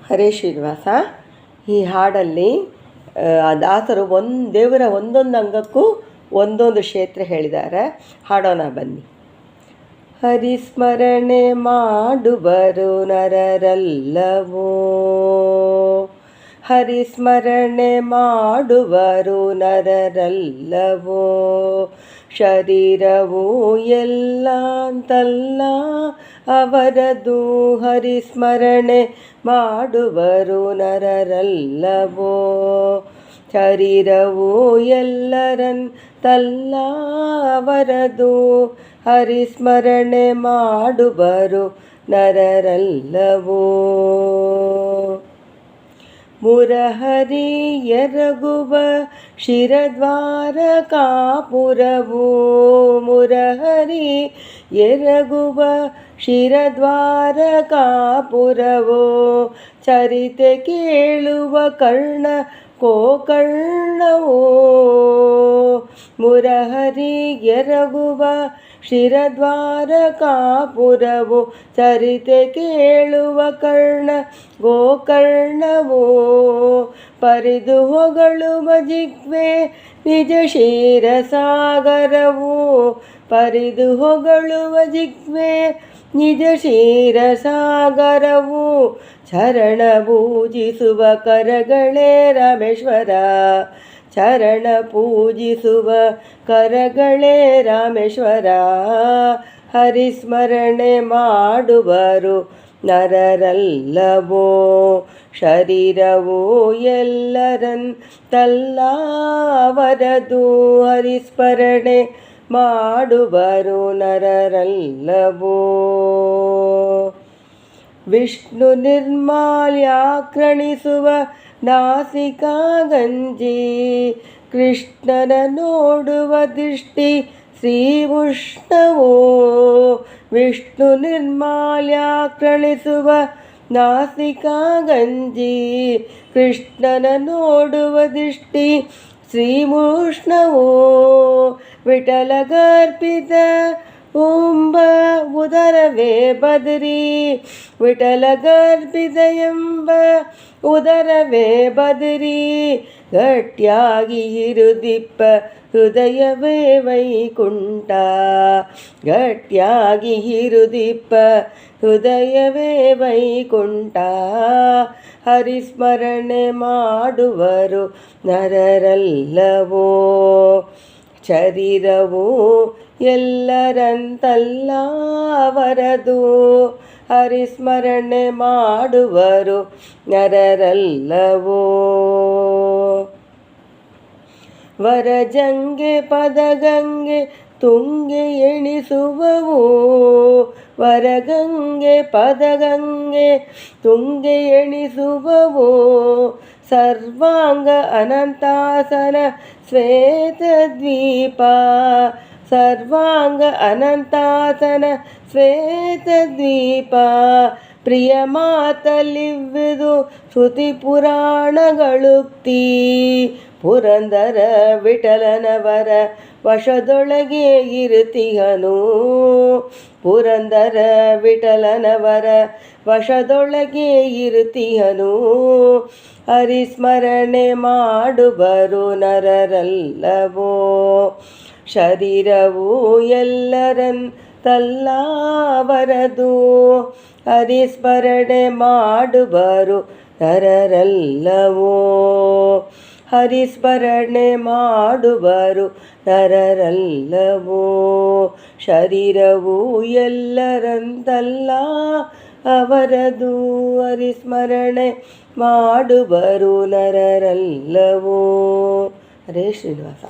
ಹರೇ ಶ್ರೀನಿವಾಸ. ಈ ಹಾಡಲ್ಲಿ ದಾಸರು ದೇವರ ಒಂದೊಂದು ಅಂಗಕ್ಕೂ ಒಂದೊಂದು ಕ್ಷೇತ್ರ ಹೇಳಿದ್ದಾರೆ. ಹಾಡೋಣ ಬನ್ನಿ. ಹರಿಸ್ಮರಣೆ ಮಾಡುವರು ನರರಲ್ಲವೋ, ಹರಿಸ್ಮರಣೆ ಮಾಡುವರು ನರರಲ್ಲವೋ, ಶರೀರವು ಎಲ್ಲ ಅಂತಲ್ಲ ಅವರದು, ಹರಿಸ್ಮರಣೆ ಮಾಡುವರು ನರರಲ್ಲವೋ, ಶರೀರವು ಎಲ್ಲರಂತಲ್ಲ ಅವರದು, ಹರಿಸ್ಮರಣೆ ಮಾಡುವರು ನರರಲ್ಲವೋ. ಮುರಹರಿ ಎರಗುವ ಶಿರದ್ವಾರ ಕಾಪುರವು, ಮುರಹರಿ ಎರಗುವ ಶಿರದ್ವಾರ ಕಾಪುರವೋ, ಚರಿತೆ ಕೇಳುವ ಕರ್ಣ ಗೋಕರ್ಣವೋ, ಮುರಹರಿ ಎರಗುವ ಶಿರದ್ವಾರ ಕಾಪುರವು, ಚರಿತೆ ಕೇಳುವ ಕರ್ಣ ಗೋಕರ್ಣವೋ, ಪರಿದು ಹೊಗಳುವ ಜಿಹ್ವೆ ನಿಜ ಕ್ಷೀರಸಾಗರವು, ಪರಿದು ಹೊಗಳುವ ಜಿಹ್ವೆ ನಿಜ ಕ್ಷೀರಸಾಗರವು, ಚರಣ ಪೂಜಿಸುವ ಕರಗಳೇ ರಾಮೇಶ್ವರ, ಚರಣ ಪೂಜಿಸುವ ಕರಗಳೇ ರಾಮೇಶ್ವರ, ಹರಿಸ್ಮರಣೆ ಮಾಡುವರು ನರರಲ್ಲವೋ, ಶರೀರವು ಎಲ್ಲರಂತಲ್ಲ ಅವರದು, ಹರಿಸ್ಮರಣೆ ಮಾಡುವರು ನರರಲ್ಲವೋ. ವಿಷ್ಣು ನಿರ್ಮಾಲ್ಯಾಕ್ರಣಿಸುವ ನಾಸಿಕಾ ಗಂಜಿ, ಕೃಷ್ಣನ ನೋಡುವ ದೃಷ್ಟಿ ಶ್ರೀ ಉಷ್ಣವೋ, ವಿಷ್ಣು ನಿರ್ಮಾಲ್ಯಾಕ್ರಣಿಸುವ ನಾಸಿಕಾ ಗಂಜಿ, ಕೃಷ್ಣನ ನೋಡುವ ದೃಷ್ಟಿ ಶ್ರೀ ಉಷ್ಣವೋ, ವಿಠಲಗರ್ಪಿತ ಉಂಬ ಉದರವೇ ಬದರಿ, ವಿಠಲಗರ್ಪಿತ ಎಂಬ ಉದರವೇ ಬದರಿ, ಗಟ್ಟಿಯಾಗಿ ಇರುದಿಪ್ಪ ಹೃದಯವೇ ವೈಕುಂಠ, ಗಟ್ಟಿಯಾಗಿ ಇರುದಿಪ್ಪ ಹೃದಯವೇ ವೈಕುಂಠ, ಹರಿಸ್ಮರಣೆ ಮಾಡುವರು ನರರಲ್ಲವೋ, ಶರೀರವು ಎಲ್ಲರಂತಲ್ಲ ಅವರದು, ಹರಿಸ್ಮರಣೆ ಮಾಡುವರು ನರರಲ್ಲವೋ. ವರಜಂಗೆ ಪದಗಂಗೆ ತುಂಗೆ ಎಣಿಸುವವು, ವರಗಂಗೆ ಪದಗಂಗೆ ತುಂಗೆ ಎಣಿಸುವವು, ಸರ್ವಾಂಗ ಅನಂತಾಸನ ಶ್ವೇತದ್ವೀಪ, ಸರ್ವಾಂಗ ಅನಂತಾಸನ ಶ್ವೇತದ್ವೀಪ, ಪ್ರಿಯ ಮಾತಲ್ಲಿವ್ವುದು ಶ್ರುತಿ ಪುರಾಣಗಳುಕ್ತಿ, ಪುರಂದರ ವಿಠಲನವರ ವಶದೊಳಗೆ ಇರುತಿಹನು, ಪುರಂದರ ವಿಠಲನವರ ವಶದೊಳಗೆ ಇರುತಿಹನು, ಹರಿಸ್ಮರಣೆ ಮಾಡುವರು ನರರಲ್ಲವೋ, ಶರೀರವು ಎಲ್ಲರಂತಲ್ಲ ಅವರದು, ಹರಿಸ್ಮರಣೆ ಮಾಡುವರು ನರರಲ್ಲವೋ, ಹರಿಸ್ಮರಣೆ ಮಾಡುವರು ನರರಲ್ಲವೋ, ಶರೀರವು ಎಲ್ಲರಂತಲ್ಲ ಅವರದು, ಹರಿಸ್ಮರಣೆ ಮಾಡುವರು ನರರಲ್ಲವೋ. ಹರೇ ಶ್ರೀನಿವಾಸ.